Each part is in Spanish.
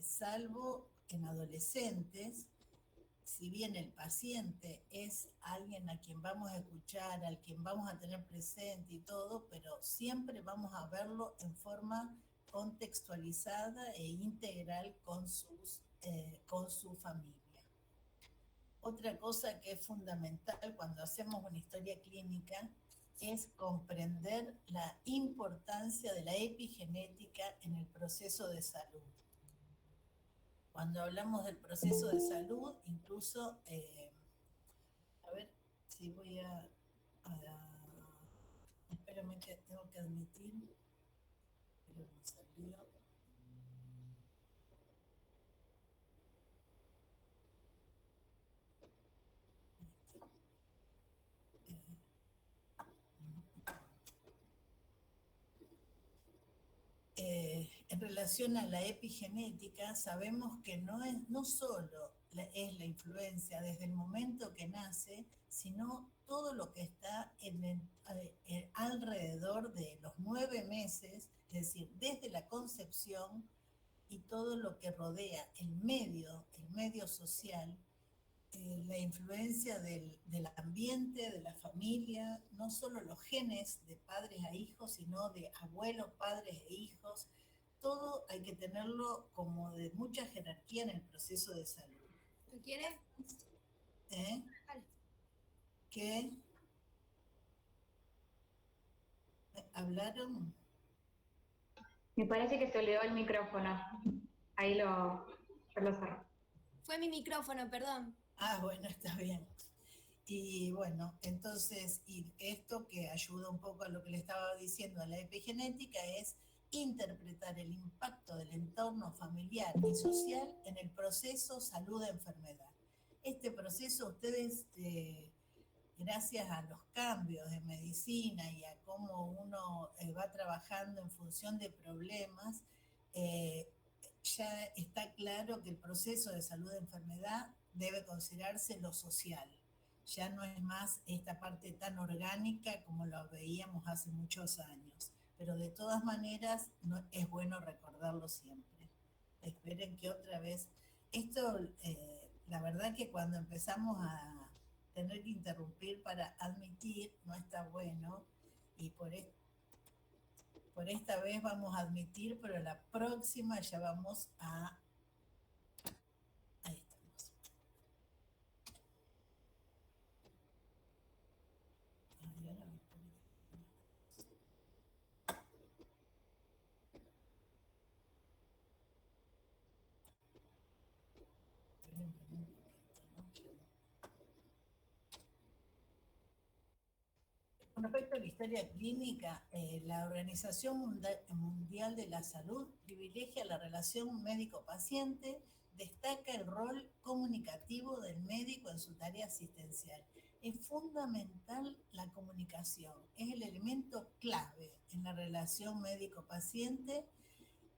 salvo en adolescentes, si bien el paciente es alguien a quien vamos a escuchar, al quien vamos a tener presente y todo, pero siempre vamos a verlo en forma contextualizada e integral con su familia. Otra cosa que es fundamental cuando hacemos una historia clínica es comprender la importancia de la epigenética en el proceso de salud. Cuando hablamos del proceso de salud, incluso, a ver si voy espérame que tengo que admitir, pero me salió. En relación a la epigenética, sabemos que no solo es la influencia desde el momento que nace, sino todo lo que está alrededor de los 9 meses, es decir, desde la concepción y todo lo que rodea el medio social, la influencia del ambiente, de la familia, no solo los genes de padres a hijos, sino de abuelos, padres e hijos. Todo hay que tenerlo como de mucha jerarquía en el proceso de salud. ¿Tú quieres? Vale. ¿Qué? ¿Hablaron? Me parece que se olvidó el micrófono. Ahí lo cerró. Fue mi micrófono, perdón. Ah, bueno, está bien. Y bueno, entonces, y esto que ayuda un poco a lo que le estaba diciendo a la epigenética es interpretar el impacto del entorno familiar y social en el proceso salud-enfermedad. Este proceso ustedes, gracias a los cambios de medicina y a cómo uno va trabajando en función de problemas, ya está claro que el proceso de salud-enfermedad debe considerarse lo social. Ya no es más esta parte tan orgánica como lo veíamos hace muchos años. Pero de todas maneras es bueno recordarlo siempre. Esperen que otra vez... Esto, la verdad que cuando empezamos a tener que interrumpir para admitir no está bueno y por esta vez vamos a admitir, pero la próxima ya vamos a... Ahí estamos. Ay, ahora me pone... Con respecto a la historia clínica, la Organización Mundial de la Salud privilegia la relación médico-paciente, destaca el rol comunicativo del médico en su tarea asistencial. Es fundamental la comunicación, es el elemento clave en la relación médico-paciente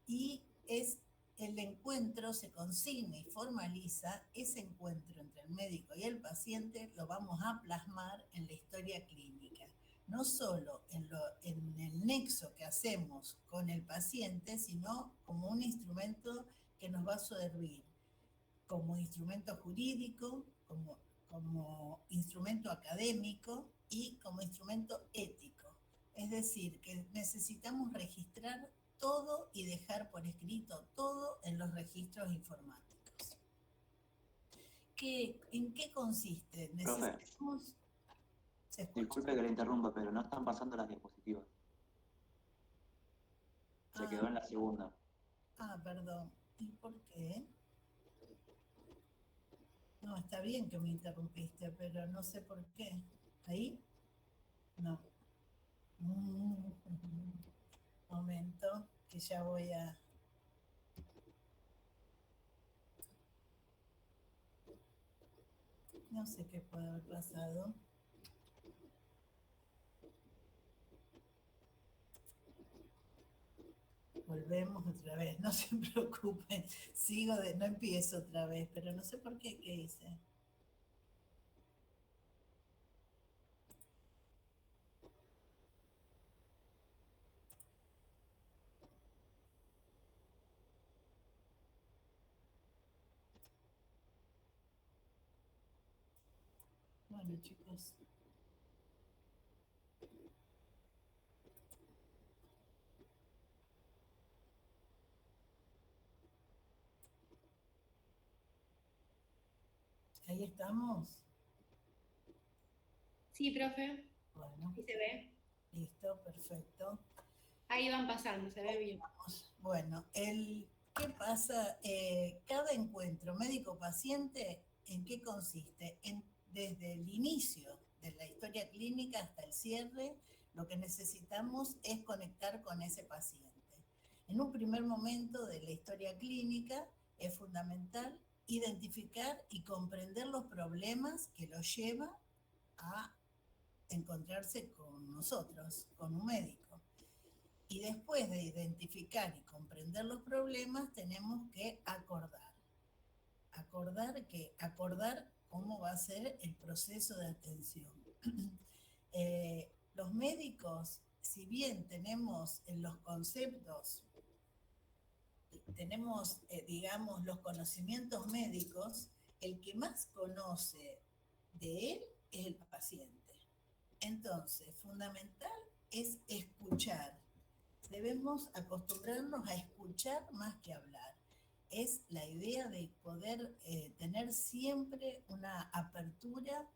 y es el encuentro, se consigna y formaliza ese encuentro entre el médico y el paciente, lo vamos a plasmar en la historia clínica. No solo en el nexo que hacemos con el paciente, sino como un instrumento que nos va a servir como instrumento jurídico, como instrumento académico y como instrumento ético. Es decir, que necesitamos registrar todo y dejar por escrito todo en los registros informáticos. ¿En qué consiste? Necesitamos... Disculpe que le interrumpa, pero no están pasando las diapositivas. Se quedó en la segunda. Perdón. ¿Y por qué? No, está bien que me interrumpiste, pero no sé por qué. ¿Ahí? No. Momento, que ya voy a... No sé qué puede haber pasado. Volvemos otra vez, no se preocupen. No empiezo otra vez, pero no sé por qué hice. Bueno, chicos. Ahí estamos. Sí, profe. Bueno, Ahí se ve. listo, perfecto. Ahí van pasando, se ve bien. Bueno, ¿qué pasa? Cada encuentro médico-paciente, ¿en qué consiste? Desde el inicio de la historia clínica hasta el cierre, lo que necesitamos es conectar con ese paciente. En un primer momento de la historia clínica es fundamental identificar y comprender los problemas que los lleva a encontrarse con nosotros, con un médico. Y después de identificar y comprender los problemas, tenemos que acordar. Acordar cómo va a ser el proceso de atención. Los médicos, si bien tenemos en los conceptos, tenemos, digamos, los conocimientos médicos, el que más conoce de él es el paciente. Entonces, fundamental es escuchar. Debemos acostumbrarnos a escuchar más que hablar. Es la idea de poder tener siempre una apertura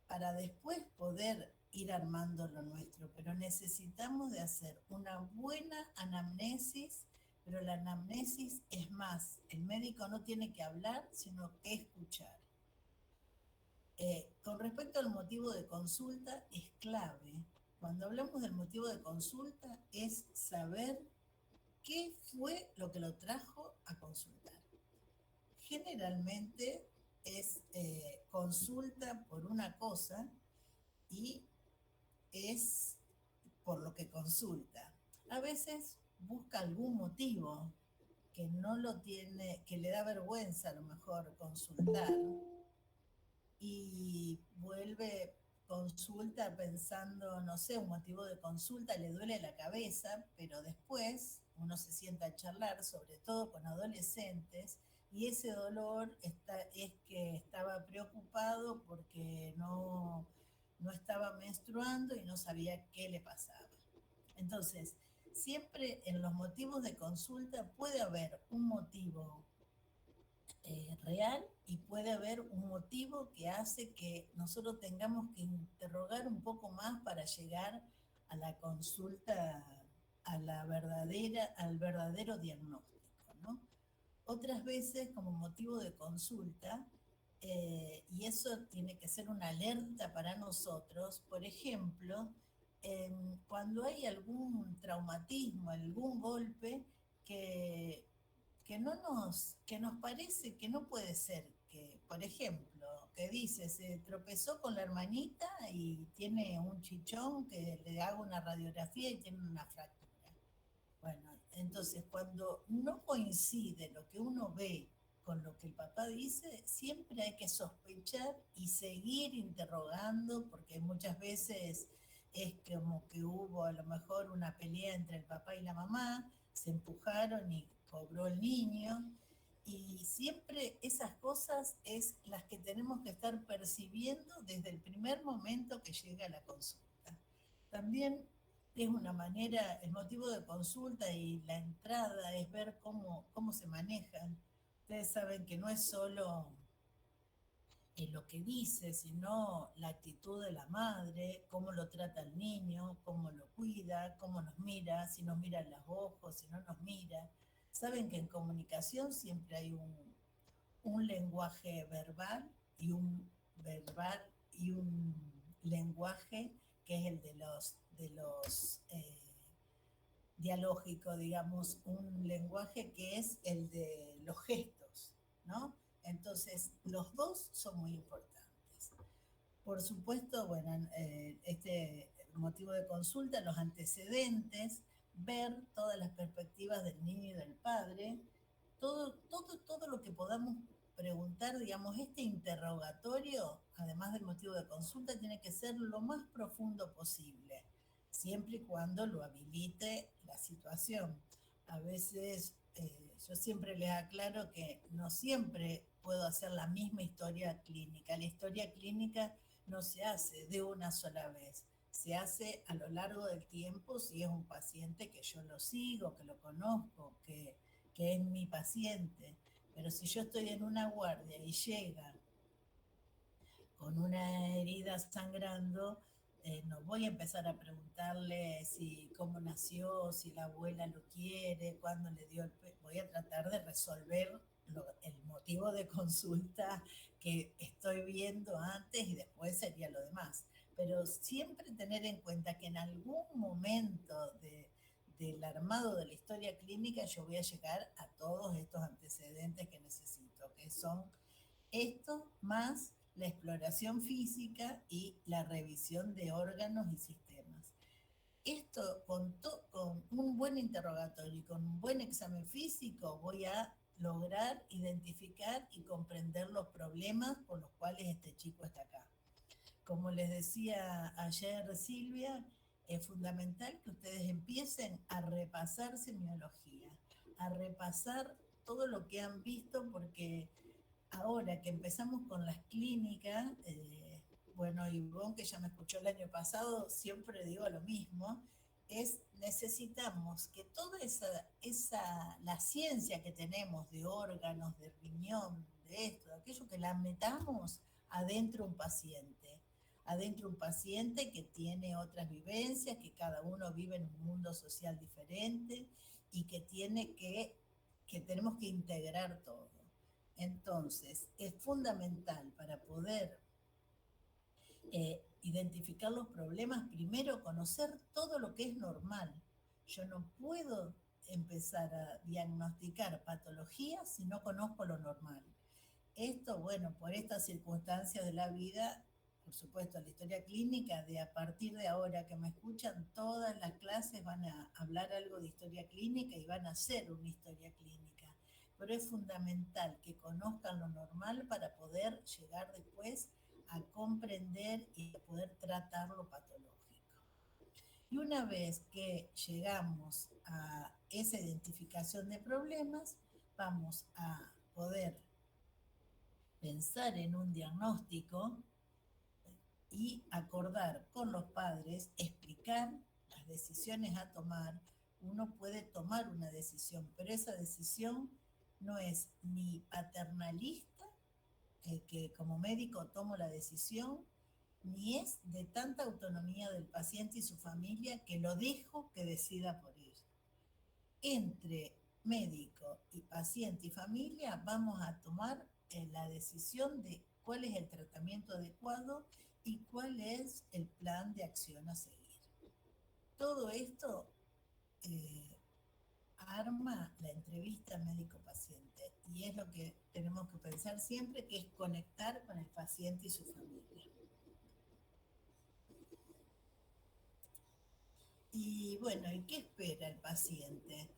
para después poder ir armando lo nuestro, pero necesitamos de hacer una buena anamnesis, pero la anamnesis es más, el médico no tiene que hablar, sino que escuchar. Con respecto al motivo de consulta, es clave. Cuando hablamos del motivo de consulta, es saber qué fue lo que lo trajo a consultar. Generalmente es consulta por una cosa y es por lo que consulta. A veces busca algún motivo que no lo tiene, que le da vergüenza a lo mejor consultar y vuelve, consulta pensando, no sé, un motivo de consulta, le duele la cabeza, pero después uno se sienta a charlar, sobre todo con adolescentes, y ese dolor es que estaba preocupado porque no estaba menstruando y no sabía qué le pasaba. Entonces, siempre en los motivos de consulta puede haber un motivo real y puede haber un motivo que hace que nosotros tengamos que interrogar un poco más para llegar a la consulta, al verdadero diagnóstico, ¿no? Otras veces, como motivo de consulta, y eso tiene que ser una alerta para nosotros, por ejemplo, cuando hay algún traumatismo, algún golpe que que nos parece que no puede ser, que, por ejemplo, que dice, se tropezó con la hermanita y tiene un chichón, que le haga una radiografía y tiene una fractura. Bueno, entonces cuando no coincide lo que uno ve con lo que el papá dice, siempre hay que sospechar y seguir interrogando, porque muchas veces es como que hubo a lo mejor una pelea entre el papá y la mamá, se empujaron y cobró el niño, y siempre esas cosas es las que tenemos que estar percibiendo desde el primer momento que llega a la consulta. También es una manera, el motivo de consulta y la entrada es ver cómo se manejan. Ustedes saben que no es solo lo que dice, sino la actitud de la madre, cómo lo trata el niño, cómo lo cuida, cómo nos mira, si nos mira en los ojos, si no nos mira. Saben que en comunicación siempre hay un lenguaje verbal y un lenguaje que es el de los dialógico, digamos, un lenguaje que es el de los gestos, ¿no? Entonces, los dos son muy importantes. Por supuesto, bueno, este motivo de consulta, los antecedentes, ver todas las perspectivas del niño y del padre, todo lo que podamos preguntar, digamos, este interrogatorio, además del motivo de consulta, tiene que ser lo más profundo posible, siempre y cuando lo habilite la situación. A veces yo siempre les aclaro que no siempre puedo hacer la misma historia clínica. La historia clínica no se hace de una sola vez, se hace a lo largo del tiempo si es un paciente que yo lo sigo, que lo conozco, que es mi paciente. Pero si yo estoy en una guardia y llega con una herida sangrando, no voy a empezar a preguntarle si cómo nació, si la abuela lo quiere, cuándo le dio voy a tratar de resolver el motivo de consulta que estoy viendo antes y después sería lo demás. Pero siempre tener en cuenta que en algún momento del armado de la historia clínica yo voy a llegar a todos estos antecedentes que necesito, que son esto más la exploración física y la revisión de órganos y sistemas. Esto con un buen interrogatorio y con un buen examen físico voy a lograr identificar y comprender los problemas por los cuales este chico está acá. Como les decía ayer Silvia, es fundamental que ustedes empiecen a repasar semiología, a repasar todo lo que han visto, porque ahora que empezamos con las clínicas, bueno, Ivonne, que ya me escuchó el año pasado, siempre digo lo mismo, necesitamos que toda la ciencia que tenemos de órganos, de riñón, de esto, de aquello, que la metamos adentro un paciente que tiene otras vivencias, que cada uno vive en un mundo social diferente y que tenemos que integrar todo. Entonces, es fundamental para poder identificar los problemas, primero conocer todo lo que es normal. Yo no puedo empezar a diagnosticar patologías si no conozco lo normal. Esto, bueno, por estas circunstancias de la vida, por supuesto, la historia clínica, de a partir de ahora que me escuchan, todas las clases van a hablar algo de historia clínica y van a hacer una historia clínica. Pero es fundamental que conozcan lo normal para poder llegar después a comprender y a poder tratar lo patológico. Y una vez que llegamos a esa identificación de problemas, vamos a poder pensar en un diagnóstico y acordar con los padres, explicar las decisiones a tomar. Uno puede tomar una decisión, pero esa decisión no es ni paternalista, que como médico tomo la decisión, ni es de tanta autonomía del paciente y su familia que lo dejo que decida por él. Entre médico y paciente y familia vamos a tomar la decisión de cuál es el tratamiento adecuado y cuál es el plan de acción a seguir. Todo esto arma la entrevista médico-paciente y es lo que tenemos que pensar siempre, que es conectar con el paciente y su familia. Y bueno, ¿y qué espera el paciente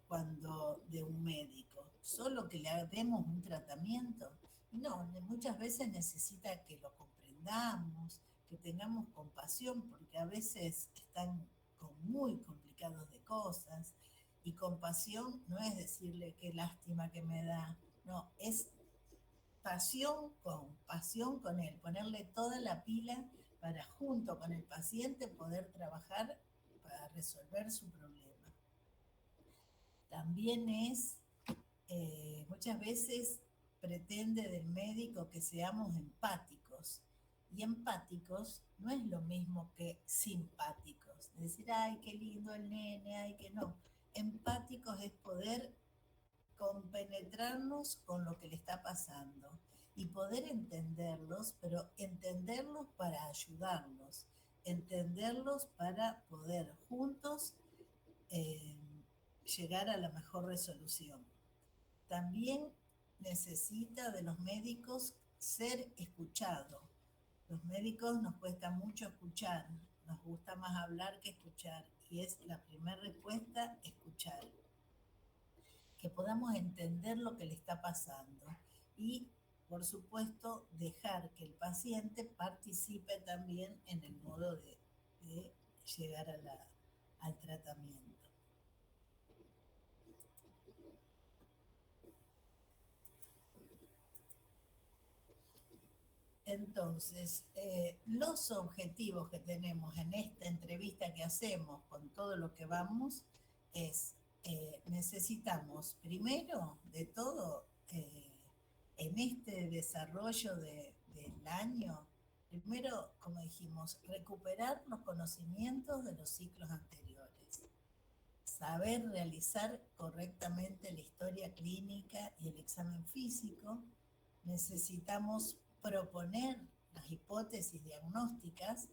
cuando de un médico? ¿Solo que le demos un tratamiento? No, muchas veces necesita que lo comprendamos, que tengamos compasión, porque a veces están muy complicados de cosas, y compasión no es decirle qué lástima que me da, no, es pasión con él, ponerle toda la pila para junto con el paciente poder trabajar para resolver su problema. También muchas veces pretende del médico que seamos empáticos, y empáticos no es lo mismo que simpáticos, es decir, ay, qué lindo el nene, ay, que no. Empáticos es poder compenetrarnos con lo que le está pasando y poder entenderlos, pero entenderlos para ayudarlos, entenderlos para poder juntos llegar a la mejor resolución. También necesita de los médicos ser escuchado. Los médicos nos cuesta mucho escuchar, nos gusta más hablar que escuchar, y es la primera respuesta, escuchar. Que podamos entender lo que le está pasando y, por supuesto, dejar que el paciente participe también en el modo de llegar al tratamiento. Entonces, los objetivos que tenemos en esta entrevista que hacemos con todo lo que vamos es, necesitamos primero de todo, en este desarrollo del año, primero, como dijimos, recuperar los conocimientos de los ciclos anteriores, saber realizar correctamente la historia clínica y el examen físico. Necesitamos proponer las hipótesis diagnósticas.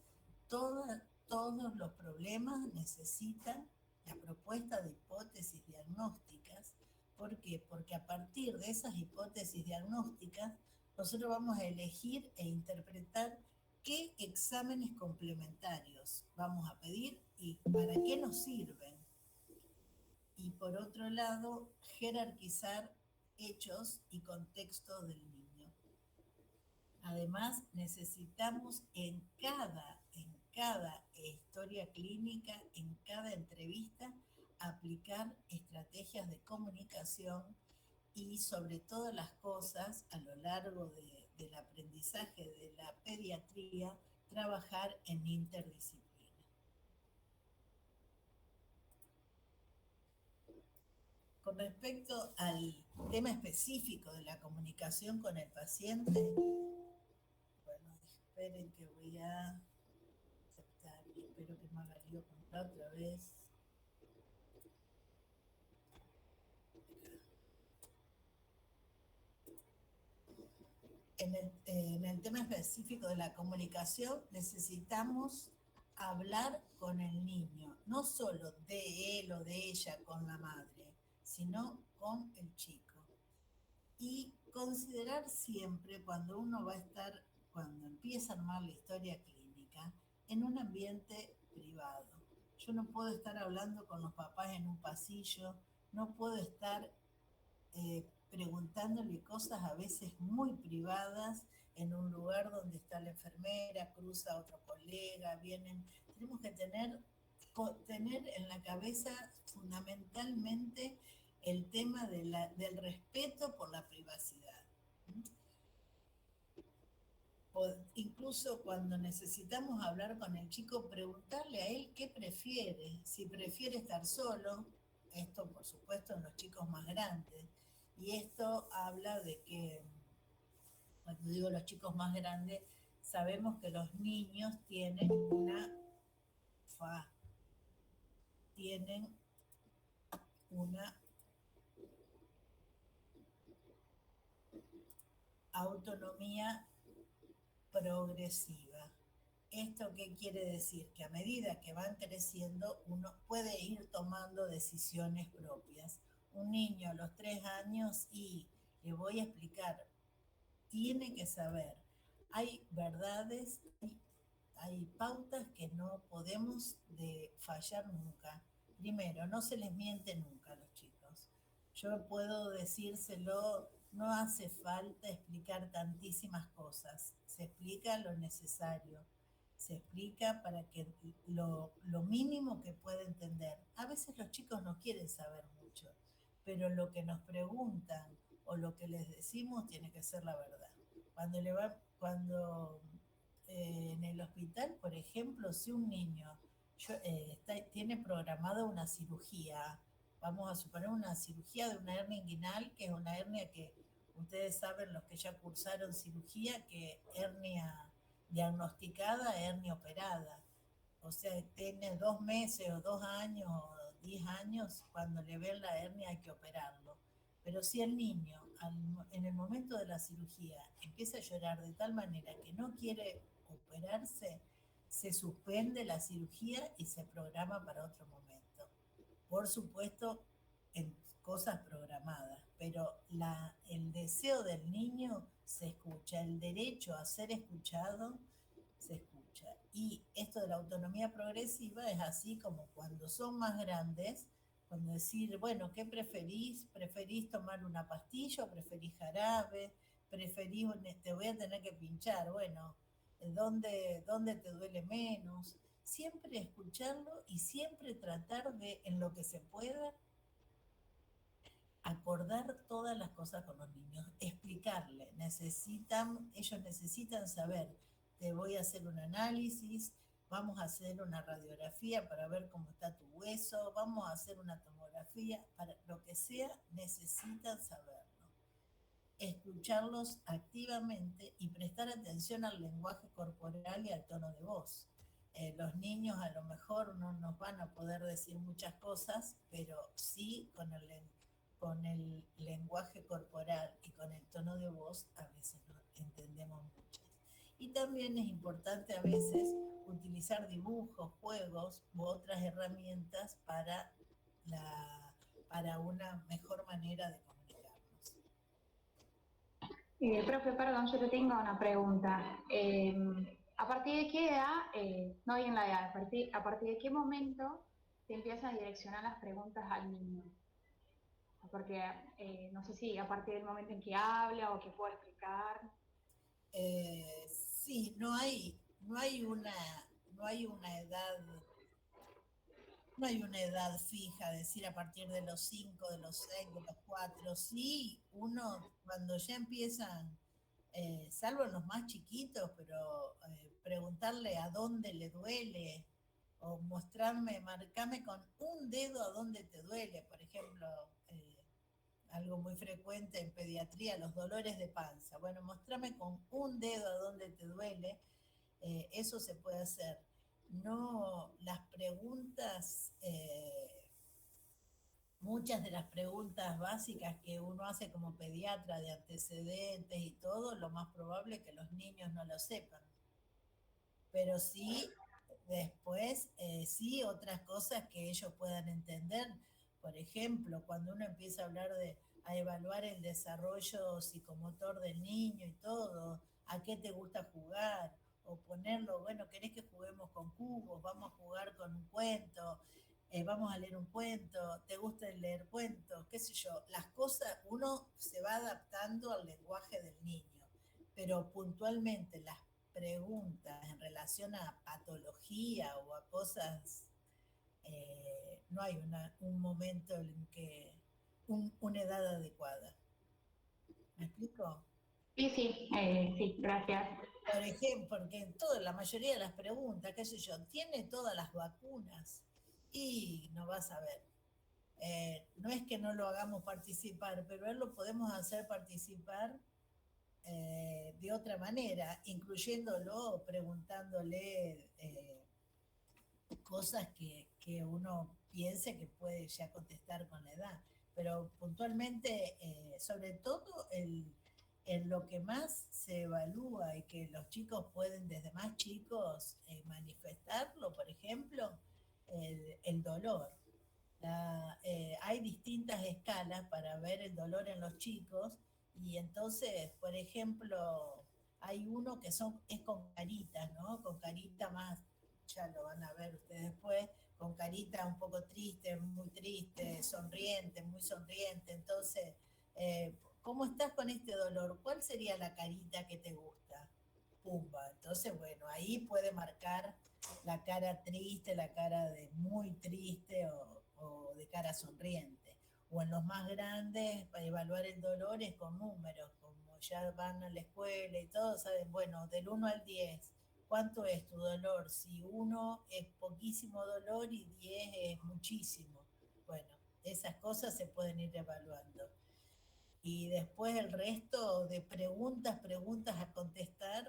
Todos los problemas necesitan la propuesta de hipótesis diagnósticas. ¿Por qué? Porque a partir de esas hipótesis diagnósticas, nosotros vamos a elegir e interpretar qué exámenes complementarios vamos a pedir y para qué nos sirven. Y por otro lado, jerarquizar hechos y contextos del niño. Además, necesitamos en cada historia clínica, en cada entrevista, aplicar estrategias de comunicación y sobre todas las cosas, a lo largo del aprendizaje de la pediatría, trabajar en interdisciplina. Con respecto al tema específico de la comunicación con el paciente, bueno, esperen que voy a aceptar y espero que me haga lío con la otra vez. En el tema específico de la comunicación necesitamos hablar con el niño, no solo de él o de ella con la madre, sino con el chico. Y considerar siempre cuando uno va a estar, cuando empieza a armar la historia clínica, en un ambiente privado. Yo no puedo estar hablando con los papás en un pasillo, no puedo estar preguntándole cosas a veces muy privadas en un lugar donde está la enfermera, cruza otro colega, vienen. Tenemos que tener en la cabeza fundamentalmente el tema del respeto por la privacidad. O incluso cuando necesitamos hablar con el chico, preguntarle a él qué prefiere, si prefiere estar solo, esto por supuesto en los chicos más grandes, y esto habla de que, cuando digo los chicos más grandes, sabemos que los niños tienen una autonomía progresiva. ¿Esto qué quiere decir? Que a medida que van creciendo, uno puede ir tomando decisiones propias. Un niño a los 3 años, y le voy a explicar, tiene que saber, hay verdades, hay pautas que no podemos fallar nunca. Primero, no se les miente nunca a los chicos. Yo puedo decírselo, no hace falta explicar tantísimas cosas, se explica lo necesario, se explica para que lo mínimo que pueda entender. A veces los chicos no quieren saber mucho, pero lo que nos preguntan o lo que les decimos tiene que ser la verdad. Cuando en el hospital, por ejemplo, si un niño tiene programada una cirugía, vamos a suponer una cirugía de una hernia inguinal, que es una hernia que ustedes saben, los que ya cursaron cirugía, que hernia diagnosticada, hernia operada. O sea, tiene 2 meses o 2 años o 10 años, cuando le ven la hernia hay que operarlo. Pero si el niño en el momento de la cirugía empieza a llorar de tal manera que no quiere operarse, se suspende la cirugía y se programa para otro momento. Por supuesto, en cosas programadas, pero el deseo del niño se escucha, el derecho a ser escuchado se escucha. Y esto de la autonomía progresiva es así como cuando son más grandes, cuando decir, bueno, ¿qué preferís? ¿Preferís tomar una pastilla o preferís jarabe? ¿Preferís, te voy a tener que pinchar? Bueno, ¿dónde te duele menos? Siempre escucharlo y siempre tratar de, en lo que se pueda, acordar todas las cosas con los niños, explicarle, ellos necesitan saber, te voy a hacer un análisis, vamos a hacer una radiografía para ver cómo está tu hueso, vamos a hacer una tomografía, para lo que sea, necesitan saberlo. Escucharlos activamente y prestar atención al lenguaje corporal y al tono de voz. Los niños a lo mejor no nos van a poder decir muchas cosas, pero sí con el lenguaje corporal y con el tono de voz a veces no entendemos muchas. Y también es importante a veces utilizar dibujos, juegos u otras herramientas para una mejor manera de comunicarnos. Profe, perdón, yo te tengo una pregunta. ¿A partir de qué edad, no bien la edad, a partir de qué momento te empiezas a direccionar las preguntas al niño? Porque no sé si a partir del momento en que habla o que pueda explicar. Sí, no hay una edad. No hay una edad fija, decir a partir de los 5, de los 6, de los 4. Sí, uno cuando ya empiezan, salvo en los más chiquitos, pero preguntarle a dónde le duele o marcame con un dedo a dónde te duele. Por ejemplo, algo muy frecuente en pediatría, los dolores de panza. Bueno, mostrame con un dedo a dónde te duele. Eso se puede hacer. No, las preguntas, muchas de las preguntas básicas que uno hace como pediatra de antecedentes y todo, lo más probable es que los niños no lo sepan. Pero sí, después, sí, otras cosas que ellos puedan entender. Por ejemplo, cuando uno empieza a evaluar el desarrollo psicomotor del niño y todo, a qué te gusta jugar, o ponerlo, bueno, ¿querés que juguemos con cubos? Vamos a jugar con un cuento, vamos a leer un cuento, ¿te gusta leer cuentos? Qué sé yo, las cosas, uno se va adaptando al lenguaje del niño, pero puntualmente las preguntas en relación a patología o a cosas, no hay un momento en que, una edad adecuada. ¿Me explico? Sí, gracias. Por ejemplo, porque en la mayoría de las preguntas, qué sé yo, ¿tiene todas las vacunas? Y no vas a ver. No es que no lo hagamos participar, pero él lo podemos hacer participar de otra manera, incluyéndolo, preguntándole cosas que uno piense que puede ya contestar con la edad. Pero puntualmente, sobre todo en lo que más se evalúa y que los chicos pueden desde más chicos manifestarlo, por ejemplo, el dolor. Hay distintas escalas para ver el dolor en los chicos y entonces, por ejemplo, hay uno que es con caritas, ¿no? Con carita más, ya lo van a ver ustedes después, con carita un poco triste, muy triste, sonriente, muy sonriente. Entonces, ¿cómo estás con este dolor? ¿Cuál sería la carita que te gusta? Pumba. Entonces, bueno, ahí puede marcar la cara triste, la cara de muy triste o de cara sonriente. O en los más grandes, para evaluar el dolor es con números, como ya van a la escuela y todo, saben, bueno, del 1 al 10, ¿cuánto es tu dolor? Si 1 es poquísimo dolor y 10 es muchísimo. Bueno, esas cosas se pueden ir evaluando. Y después el resto de preguntas a contestar,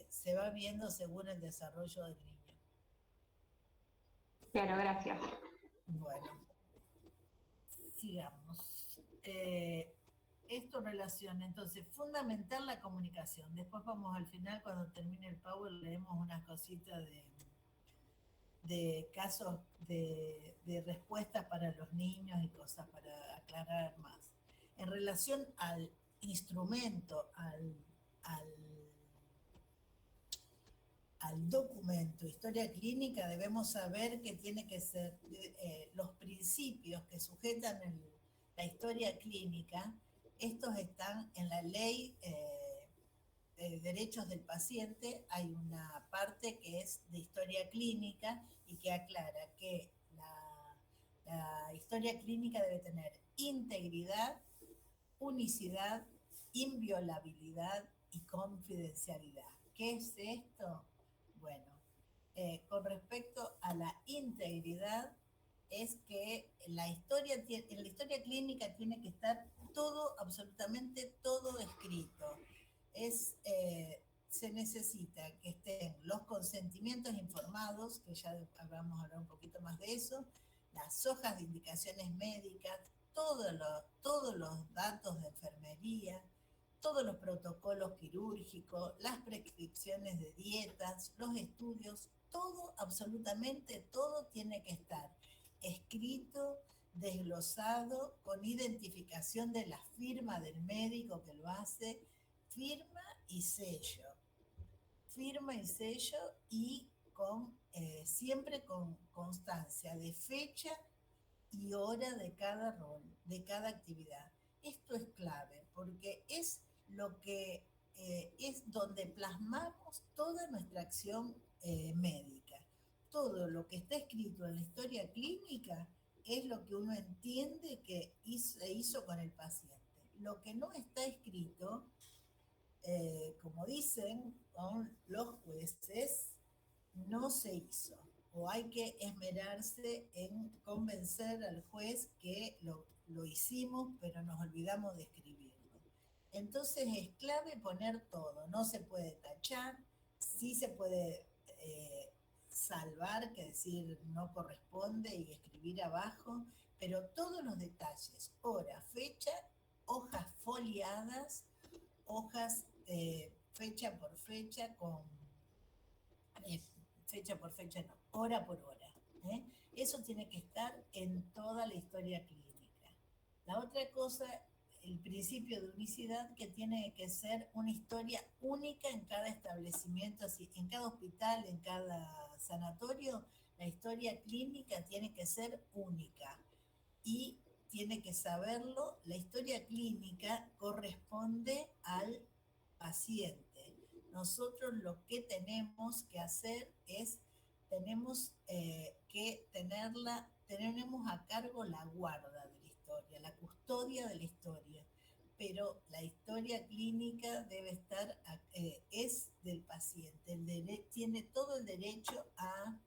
se va viendo según el desarrollo del niño. Claro, gracias. Bueno, sigamos. Esto relaciona, entonces, fundamental la comunicación. Después vamos al final, cuando termine el Power, leemos unas cositas de casos de respuestas para los niños y cosas para aclarar más. En relación al instrumento, al documento, historia clínica, debemos saber que tiene que ser los principios que sujetan la historia clínica. Estos están en la ley de derechos del paciente. Hay una parte que es de historia clínica y que aclara que la historia clínica debe tener integridad, unicidad inviolabilidad y confidencialidad. ¿Qué es esto? Bueno, con respecto a la integridad, es que en la historia clínica tiene que estar todo, absolutamente todo escrito. Se necesita que estén los consentimientos informados, que ya vamos a hablar un poquito más de eso, las hojas de indicaciones médicas, todos los datos de enfermería, todos los protocolos quirúrgicos, las prescripciones de dietas, los estudios, todo, absolutamente todo tiene que estar escrito, desglosado, con identificación de la firma del médico que lo hace, firma y sello. Firma y sello y siempre con constancia de fecha y hora de cada rol, de cada actividad. Esto es clave porque es lo que es donde plasmamos toda nuestra acción médica. Todo lo que está escrito en la historia clínica es lo que uno entiende que se hizo con el paciente. Lo que no está escrito, como dicen los jueces, no se hizo. O hay que esmerarse en convencer al juez que lo hicimos, pero nos olvidamos de escribirlo. Entonces es clave poner todo, no se puede tachar, sí se puede salvar, que decir no corresponde y escribir abajo, pero todos los detalles, hora, fecha, hojas foliadas, hojas fecha por fecha, fecha por fecha no, hora por hora. Eso tiene que estar en toda la historia clínica. La otra cosa, el principio de unicidad, que tiene que ser una historia única en cada establecimiento, así, en cada hospital, en cada sanatorio, la historia clínica tiene que ser única y tiene que saberlo. La historia clínica corresponde al paciente. Nosotros lo que tenemos que hacer es, tenemos a cargo la guarda de la historia, la custodia de la historia, pero la historia clínica debe estar, es del paciente, tiene todo el derecho a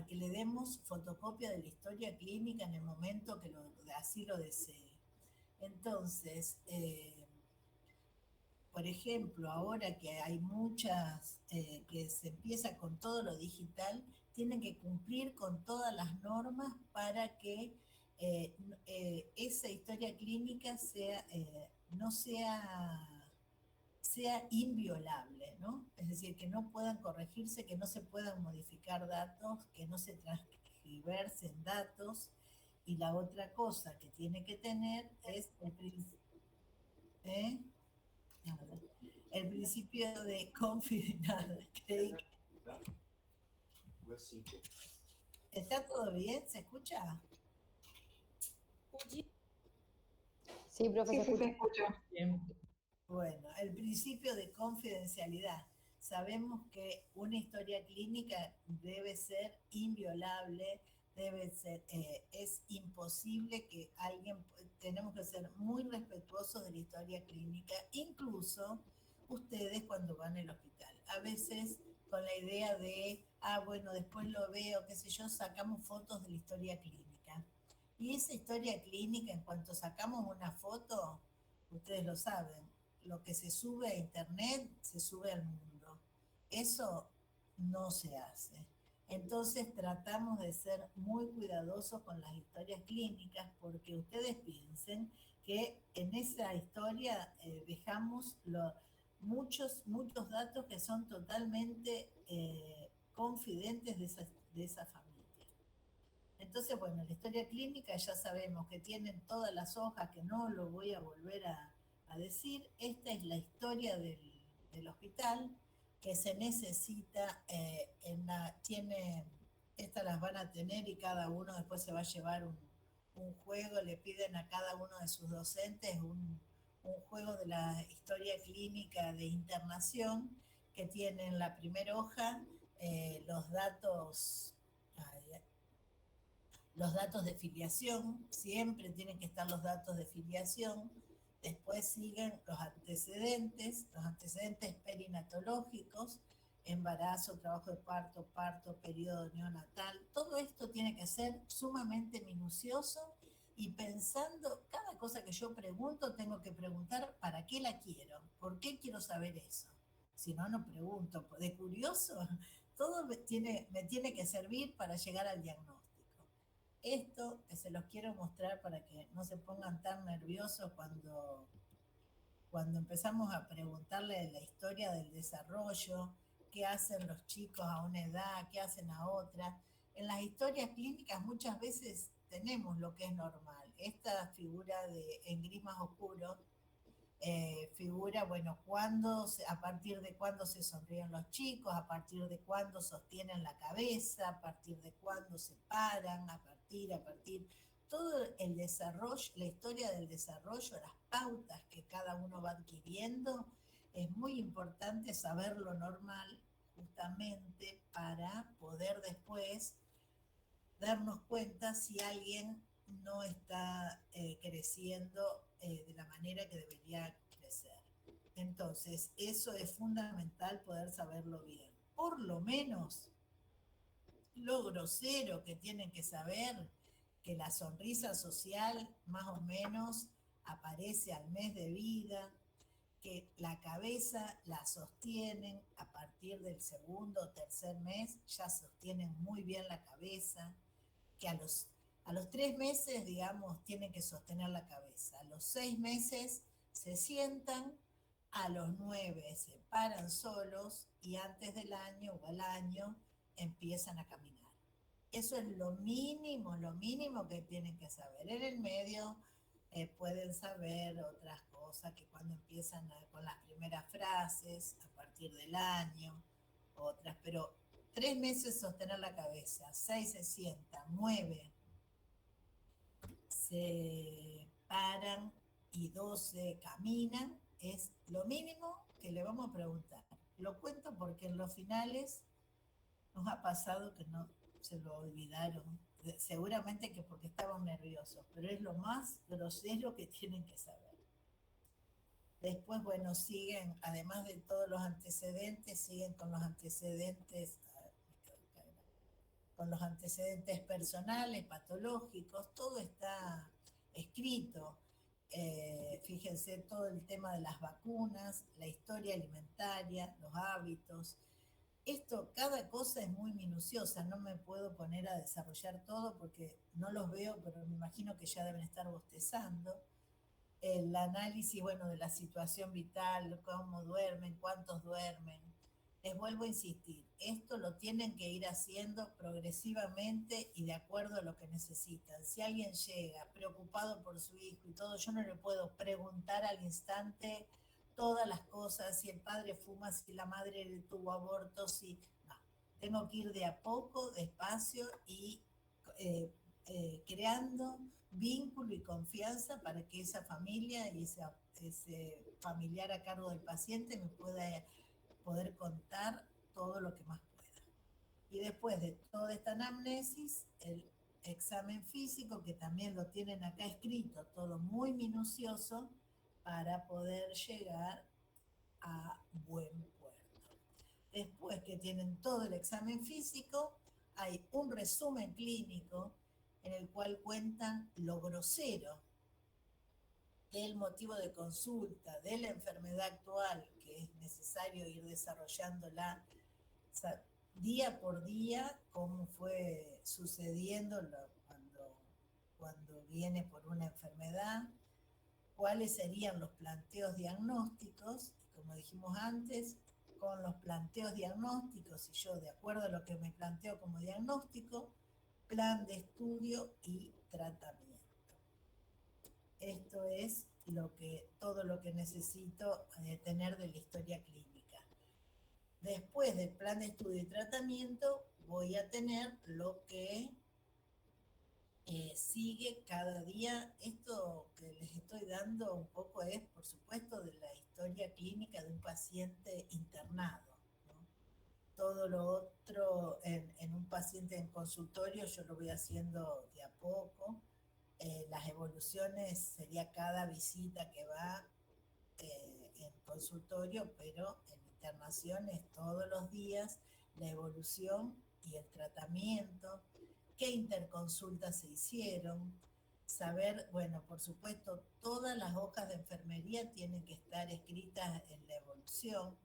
que le demos fotocopia de la historia clínica en el momento que así lo desee. Entonces, por ejemplo, ahora que hay muchas, que se empieza con todo lo digital, tienen que cumplir con todas las normas para que esa historia clínica no sea inviolable, ¿no? Es decir, que no puedan corregirse, que no se puedan modificar datos, que no se transgiversen datos. Y la otra cosa que tiene que tener es el principio de confidencialidad. ¿Está todo bien? ¿Se escucha? Sí, profe, Sí, se sí, escucha. se escucha. Bien. Bueno, el principio de confidencialidad. Sabemos que una historia clínica debe ser inviolable, es imposible que tenemos que ser muy respetuosos de la historia clínica, incluso ustedes cuando van al hospital. A veces con la idea de, bueno, después lo veo, qué sé yo, sacamos fotos de la historia clínica. Y esa historia clínica, en cuanto sacamos una foto, ustedes lo saben, lo que se sube a internet se sube al mundo. Eso no se hace. Entonces tratamos de ser muy cuidadosos con las historias clínicas, porque ustedes piensen que en esa historia dejamos muchos datos que son totalmente confidentes de esa familia. Entonces, bueno, la historia clínica ya sabemos que tienen todas las hojas, que no lo voy a volver a decir. Esta es la historia del hospital que se necesita, estas las van a tener y cada uno después se va a llevar un juego, le piden a cada uno de sus docentes un juego de la historia clínica de internación, que tiene en la primera hoja los datos Los datos de filiación, siempre tienen que estar los datos de filiación. Después siguen los antecedentes perinatológicos, embarazo, trabajo de parto, parto, periodo neonatal. Todo esto tiene que ser sumamente minucioso y pensando, cada cosa que yo pregunto, tengo que preguntar para qué la quiero, por qué quiero saber eso. Si no, no pregunto. De curioso, todo me tiene que servir para llegar al diagnóstico. Esto se los quiero mostrar para que no se pongan tan nerviosos cuando empezamos a preguntarle la historia del desarrollo, qué hacen los chicos a una edad, qué hacen a otra. En las historias clínicas muchas veces tenemos lo que es normal. Esta figura en gris más oscuro figura, bueno, a partir de cuándo se sonríen los chicos, a partir de cuándo sostienen la cabeza, a partir de cuándo se paran, a partir, todo el desarrollo, la historia del desarrollo, las pautas que cada uno va adquiriendo, es muy importante saber lo normal justamente para poder después darnos cuenta si alguien no está creciendo de la manera que debería crecer. Entonces, eso es fundamental poder saberlo bien. Por lo menos, lo grosero que tienen que saber, que la sonrisa social más o menos aparece al mes de vida, que la cabeza la sostienen a partir del segundo o tercer mes, ya sostienen muy bien la cabeza, que a los 3 meses, digamos, tienen que sostener la cabeza. A los 6 meses se sientan, a los 9 se paran solos y antes del año o al año empiezan a caminar. Eso es lo mínimo que tienen que saber. En el medio pueden saber otras cosas, que cuando empiezan con las primeras frases, a partir del año, otras, pero 3 meses sostener la cabeza, 6 se sientan, 9 se paran y 12 caminan, es lo mínimo que le vamos a preguntar. Lo cuento porque en los finales nos ha pasado que no se lo olvidaron, seguramente que porque estaban nerviosos, pero es lo más grosero que tienen que saber. Después, bueno, siguen, además de todos los antecedentes, siguen con los antecedentes personales, patológicos, todo está escrito. Fíjense todo el tema de las vacunas, la historia alimentaria, los hábitos. Esto, cada cosa es muy minuciosa, no me puedo poner a desarrollar todo porque no los veo, pero me imagino que ya deben estar bostezando. El análisis, bueno, de la situación vital, cómo duermen, cuántos duermen. Les vuelvo a insistir, esto lo tienen que ir haciendo progresivamente y de acuerdo a lo que necesitan. Si alguien llega preocupado por su hijo y todo, yo no le puedo preguntar al instante todas las cosas, si el padre fuma, si la madre tuvo aborto, si... No, tengo que ir de a poco, despacio y creando vínculo y confianza para que esa familia y ese familiar a cargo del paciente me pueda poder contar todo lo que más pueda. Y después de toda esta anamnesis, el examen físico, que también lo tienen acá escrito, todo muy minucioso, para poder llegar a buen puerto. Después que tienen todo el examen físico, hay un resumen clínico en el cual cuentan lo grosero del motivo de consulta, de la enfermedad actual, que es necesario ir desarrollándola, o sea, día por día, cómo fue sucediendo cuando viene por una enfermedad, cuáles serían los planteos diagnósticos, y como dijimos antes, con los planteos diagnósticos, y yo de acuerdo a lo que me planteo como diagnóstico, plan de estudio y tratamiento. Esto es todo lo que necesito tener de la historia clínica. Después del plan de estudio y tratamiento, voy a tener lo que sigue cada día. Esto que les estoy dando un poco es, por supuesto, de la historia clínica de un paciente internado, ¿no? todo lo otro en un paciente en consultorio yo lo voy haciendo de a poco. Las evoluciones sería cada visita que va en consultorio, pero en internación es todos los días la evolución y el tratamiento, qué interconsultas se hicieron, saber, bueno, por supuesto, todas las hojas de enfermería tienen que estar escritas en la evolución,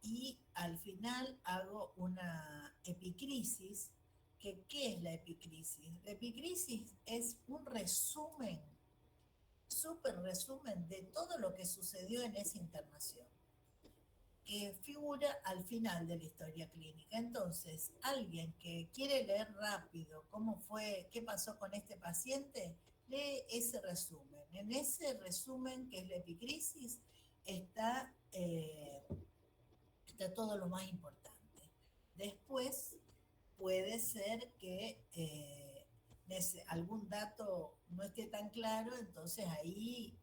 y al final hago una epicrisis. ¿Qué es la epicrisis? La epicrisis es un resumen, súper resumen de todo lo que sucedió en esa internación, que figura al final de la historia clínica. Entonces, alguien que quiere leer rápido cómo fue, qué pasó con este paciente, lee ese resumen. En ese resumen, que es la epicrisis, está, está todo lo más importante. Después puede ser que algún dato no esté tan claro, entonces ahí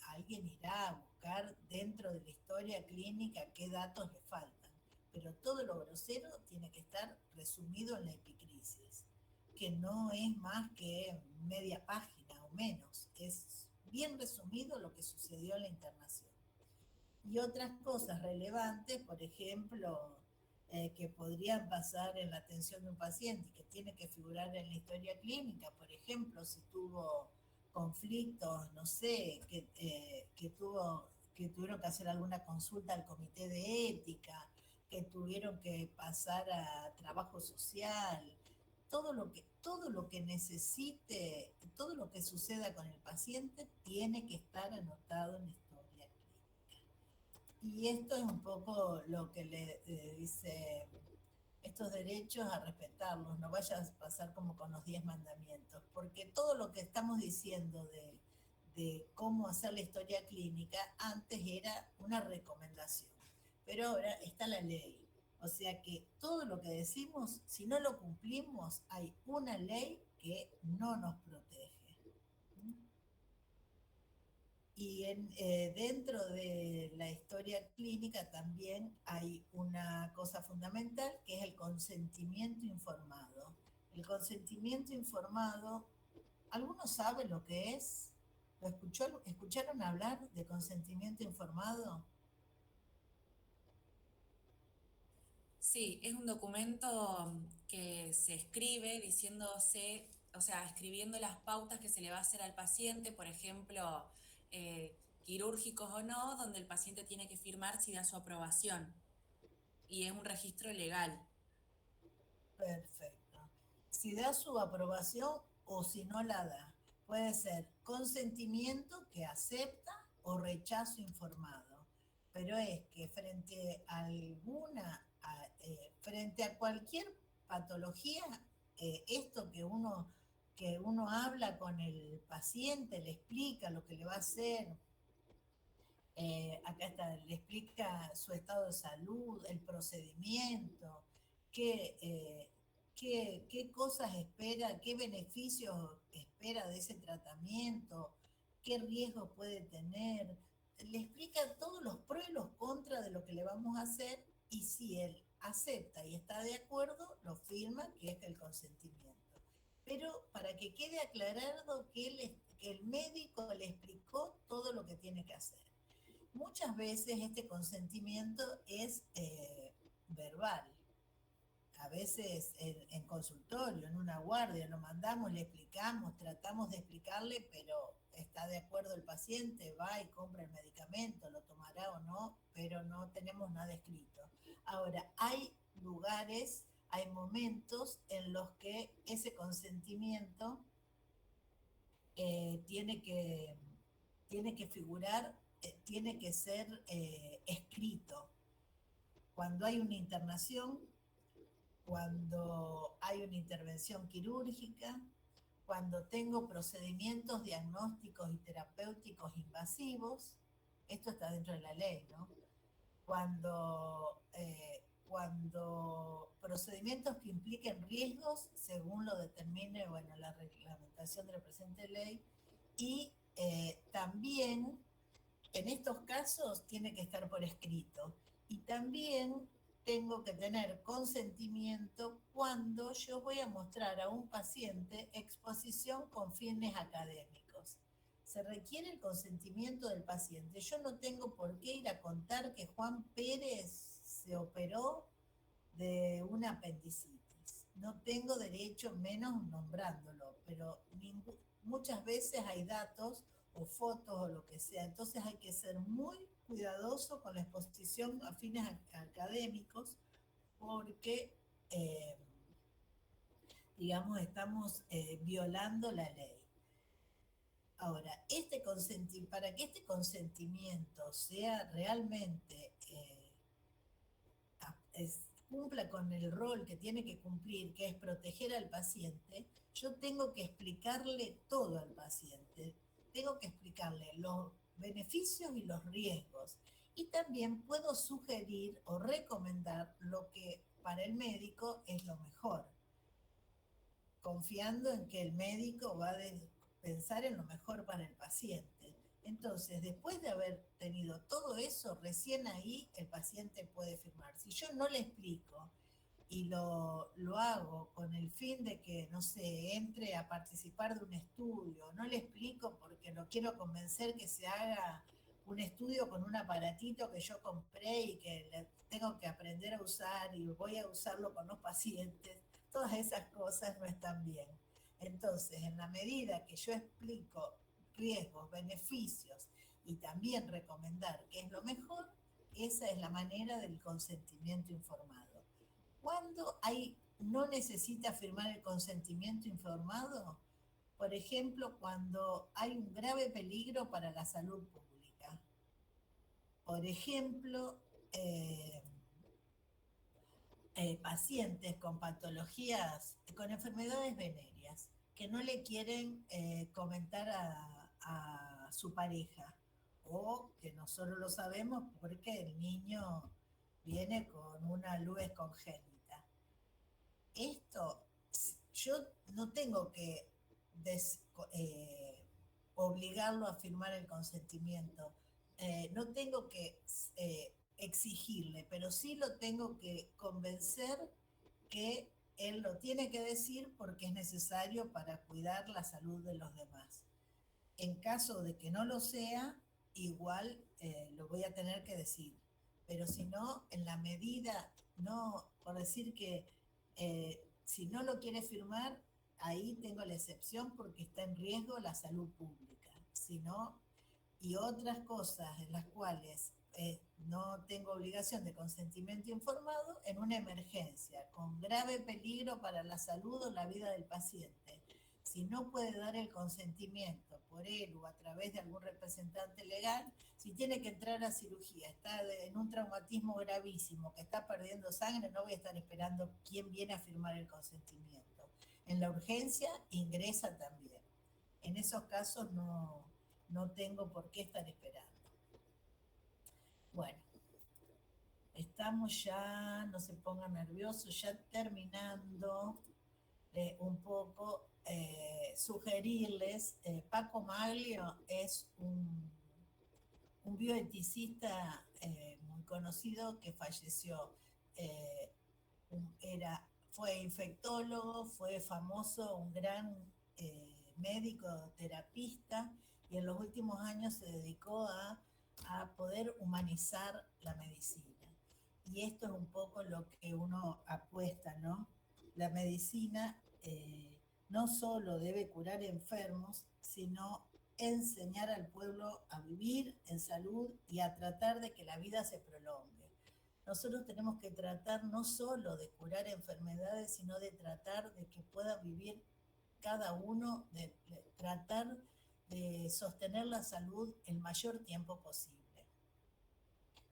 alguien irá a buscar dentro de la historia clínica qué datos le faltan. Pero todo lo grosero tiene que estar resumido en la epicrisis, que no es más que media página o menos, es bien resumido lo que sucedió en la internación. Y otras cosas relevantes, por ejemplo, que podrían pasar en la atención de un paciente y que tiene que figurar en la historia clínica, por ejemplo, si tuvo conflictos, no sé, que tuvieron que hacer alguna consulta al comité de ética, que tuvieron que pasar a trabajo social, todo lo que necesite, todo lo que suceda con el paciente tiene que estar anotado en historia clínica. Y esto es un poco lo que le dice, estos derechos a respetarlos, no vayas a pasar como con los 10 mandamientos, porque todo lo que estamos diciendo de cómo hacer la historia clínica antes era una recomendación, pero ahora está la ley. O sea que todo lo que decimos, si no lo cumplimos, hay una ley que no nos protege. Y dentro de la historia clínica también hay una cosa fundamental que es el consentimiento informado. El consentimiento informado, ¿alguno sabe lo que es? ¿Escucharon hablar de consentimiento informado? Sí, es un documento que se escribe diciéndose, o sea, escribiendo las pautas que se le va a hacer al paciente, por ejemplo, quirúrgicos o no, donde el paciente tiene que firmar si da su aprobación. Y es un registro legal. Perfecto. Si da su aprobación o si no la da, puede ser consentimiento que acepta o rechazo informado. Pero es que frente a cualquier patología, esto que uno habla con el paciente, le explica lo que le va a hacer, acá está, le explica su estado de salud, el procedimiento, qué, qué cosas espera, qué beneficios espera de ese tratamiento, qué riesgos puede tener. Le explica todos los pros y los contras de lo que le vamos a hacer, y si él acepta y está de acuerdo, lo firma, que es el consentimiento. Pero para que quede aclarado que el médico le explicó todo lo que tiene que hacer. Muchas veces este consentimiento es verbal. A veces en consultorio, en una guardia, lo mandamos, le explicamos, tratamos de explicarle, pero está de acuerdo el paciente, va y compra el medicamento, lo tomará o no, pero no tenemos nada escrito. Ahora, hay lugares, hay momentos en los que ese consentimiento tiene que figurar, tiene que ser escrito. Cuando hay una internación, cuando hay una intervención quirúrgica, cuando tengo procedimientos diagnósticos y terapéuticos invasivos, esto está dentro de la ley, ¿no? Cuando procedimientos que impliquen riesgos, según lo determine, bueno, la reglamentación de la presente ley, y también en estos casos tiene que estar por escrito. Y también tengo que tener consentimiento cuando yo voy a mostrar a un paciente exposición con fines académicos. Se requiere el consentimiento del paciente. Yo no tengo por qué ir a contar que Juan Pérez se operó de una apendicitis. No tengo derecho, menos nombrándolo, pero muchas veces hay datos o fotos o lo que sea. Entonces hay que ser muy cuidadoso con la exposición a fines académicos porque, digamos, estamos violando la ley. Ahora, para que este consentimiento sea realmente cumpla con el rol que tiene que cumplir, que es proteger al paciente, yo tengo que explicarle todo al paciente. Tengo que explicarle los beneficios y los riesgos. Y también puedo sugerir o recomendar lo que para el médico es lo mejor, confiando en que el médico va a pensar en lo mejor para el paciente. Entonces, después de haber tenido todo eso, recién ahí el paciente puede firmar. Si yo no le explico y lo hago con el fin de que, no sé, entre a participar de un estudio, no le explico porque lo quiero convencer que se haga un estudio con un aparatito que yo compré y que tengo que aprender a usar y voy a usarlo con los pacientes, todas esas cosas no están bien. Entonces, en la medida que yo explico riesgos, beneficios y también recomendar qué es lo mejor, esa es la manera del consentimiento informado. Cuando no necesita firmar el consentimiento informado, por ejemplo, cuando hay un grave peligro para la salud pública. Por ejemplo, pacientes con patologías, con enfermedades venéreas, que no le quieren comentar a su pareja, o que nosotros lo sabemos porque el niño viene con una luez congénita. Esto, yo no tengo que obligarlo a firmar el consentimiento, no tengo que exigirle, pero sí lo tengo que convencer que él lo tiene que decir porque es necesario para cuidar la salud de los demás. En caso de que no lo sea, igual lo voy a tener que decir, pero si no, en la medida, no, por decir que si no lo quiere firmar, ahí tengo la excepción porque está en riesgo la salud pública. Si no, y otras cosas en las cuales no tengo obligación de consentimiento informado, en una emergencia con grave peligro para la salud o la vida del paciente. Si no puede dar el consentimiento por él o a través de algún representante legal, si tiene que entrar a cirugía, está en un traumatismo gravísimo, que está perdiendo sangre, no voy a estar esperando quién viene a firmar el consentimiento. En la urgencia ingresa también. En esos casos no tengo por qué estar esperando. Bueno, estamos ya, no se pongan nerviosos, ya terminando un poco, sugerirles, Paco Maglio es un bioeticista muy conocido que falleció, fue infectólogo, fue famoso, un gran médico terapista, y en los últimos años se dedicó a poder humanizar la medicina. Y esto es un poco lo que uno apuesta, ¿no? La medicina no solo debe curar enfermos, sino enseñar al pueblo a vivir en salud y a tratar de que la vida se prolongue. Nosotros tenemos que tratar no solo de curar enfermedades, sino de tratar de que pueda vivir cada uno, de tratar de sostener la salud el mayor tiempo posible.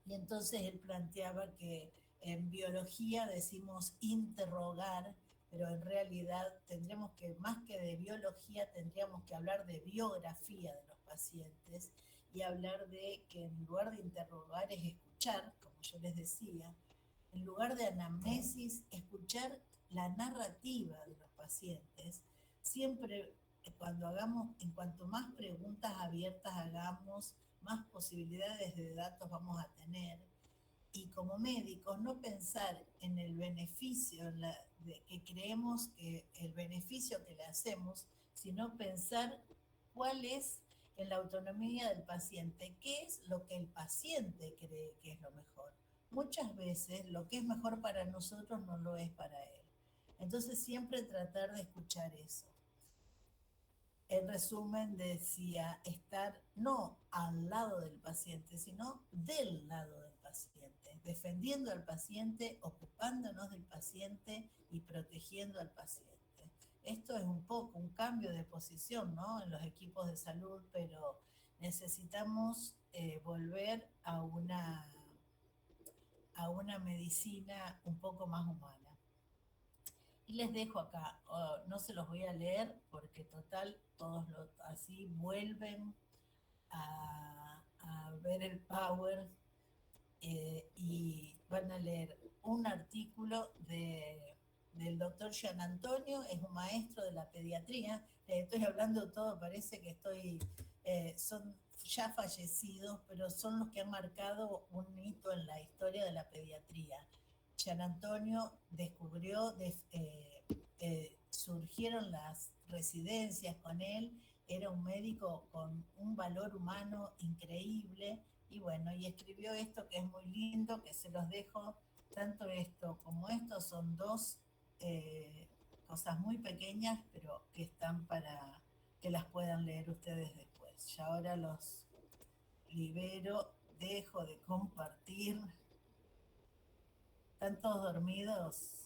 Y entonces él planteaba que en biología decimos interrogar, pero en realidad tendremos que, más que de biología, tendríamos que hablar de biografía de los pacientes y hablar de que en lugar de interrogar es escuchar, como yo les decía, en lugar de anamnesis, escuchar la narrativa de los pacientes. Siempre en cuanto más preguntas abiertas hagamos, más posibilidades de datos vamos a tener. y como médicos no pensar en el beneficio, que creemos que el beneficio que le hacemos, sino pensar cuál es en la autonomía del paciente, qué es lo que el paciente cree que es lo mejor. Muchas veces lo que es mejor para nosotros no lo es para él. Entonces siempre tratar de escuchar eso. En resumen, decía estar no al lado del paciente, sino del lado del paciente, defendiendo al paciente, ocupándonos del paciente y protegiendo al paciente. Esto es un poco un cambio de posición, ¿no?, en los equipos de salud, pero necesitamos volver a una medicina un poco más humana. Y les dejo acá, no se los voy a leer porque total todos así vuelven a ver el power y van a leer un artículo del doctor Gian Antonio, es un maestro de la pediatría. Estoy hablando todo, parece que son ya fallecidos, pero son los que han marcado un hito en la historia de la pediatría. Gian Antonio descubrió, surgieron las residencias con él, era un médico con un valor humano increíble, y bueno, y escribió esto que es muy lindo, que se los dejo, tanto esto como esto son dos cosas muy pequeñas, pero que están para que las puedan leer ustedes después. Ya ahora los libero, dejo de compartir. ¿Están todos dormidos?